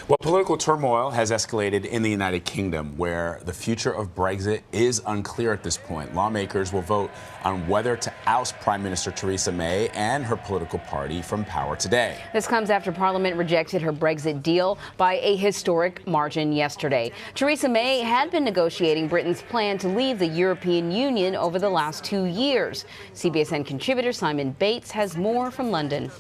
Well, political turmoil has escalated in the United Kingdom, where the future of Brexit is unclear at this point. Lawmakers will vote on whether to oust Prime Minister Theresa May and her political party from power today. This comes after Parliament rejected her Brexit deal by a historic margin yesterday. Theresa May had been negotiating Britain's plan to leave the European Union over the last 2 years. CBSN contributor Simon Bates has more from London.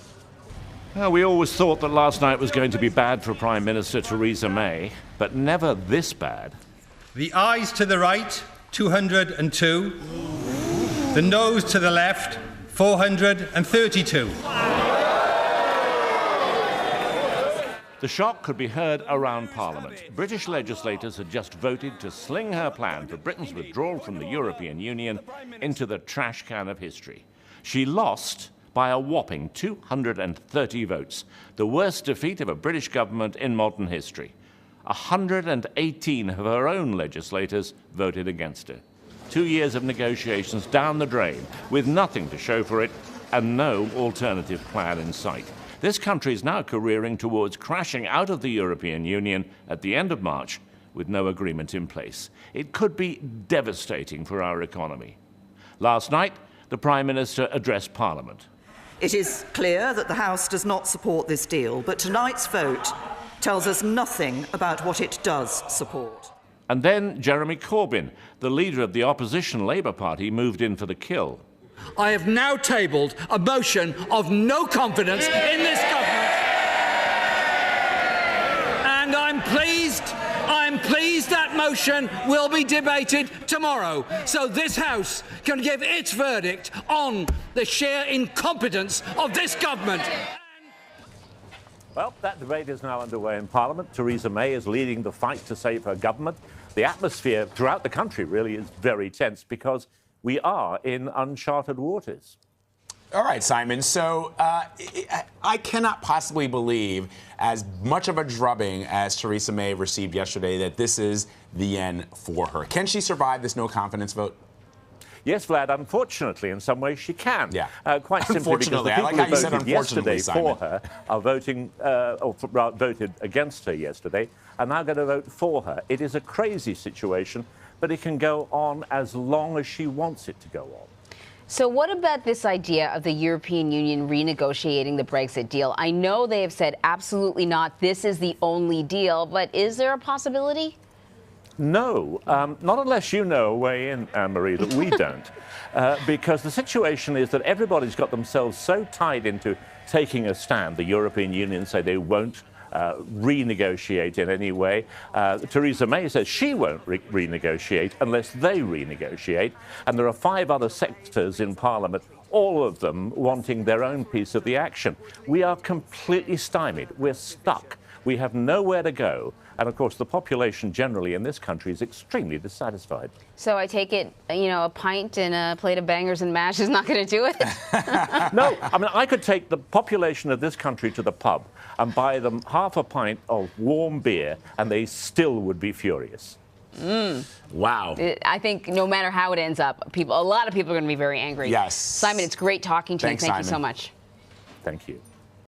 Well, we always thought that last night was going to be bad for Prime Minister Theresa May, but never this bad. The ayes to the right, 202. The noes to the left, 432. The shock could be heard around Parliament. British legislators had just voted to sling her plan for Britain's withdrawal from the European Union into the trash can of history. She lost by a whopping 230 votes, the worst defeat of a British government in modern history. 118 of her own legislators voted against her. 2 years of negotiations down the drain, with nothing to show for it and no alternative plan in sight. This country is now careering towards crashing out of the European Union at the end of March with no agreement in place. It could be devastating for our economy. Last night, the Prime Minister addressed Parliament. It is clear that the House does not support this deal, but tonight's vote tells us nothing about what it does support. And then Jeremy Corbyn, the leader of the opposition Labour Party, moved in for the kill. I have now tabled a motion of no confidence in this government. And I'm pleased that motion will be debated tomorrow, so this House can give its verdict on the sheer incompetence of this government. Well, that debate is now underway in Parliament. Theresa May is leading the fight to save her government. The atmosphere throughout the country really is very tense because we are in uncharted waters. All right, Simon. So I cannot possibly believe, as much of a drubbing as Theresa May received yesterday, that this is the end for her. Can she survive this no-confidence vote? Yes, Vlad, unfortunately, in some ways she can. Yeah. Quite simply because the people who voted yesterday for her are voting, voted against her yesterday, are now going to vote for her. It is a crazy situation, but it can go on as long as she wants it to go on. So what about this idea of the European Union renegotiating the Brexit deal? I know they have said absolutely not, this is the only deal, but is there a possibility? No, not unless you know a way in, Anne-Marie, that we don't. Because the situation is that everybody's got themselves so tied into taking a stand. The European Union say they won't renegotiate in any way. Theresa May says she won't renegotiate unless they renegotiate. And there are 5 other sectors in Parliament, all of them wanting their own piece of the action. We are completely stymied. We're stuck. We have nowhere to go. And, of course, the population generally in this country is extremely dissatisfied. So I take it, a pint and a plate of bangers and mash is not going to do it? No. I mean, I could take the population of this country to the pub and buy them half a pint of warm beer, and they still would be furious. Wow. I think no matter how it ends up, a lot of people are going to be very angry. Yes. Simon, it's great talking to you. Thank you so much. Thank you.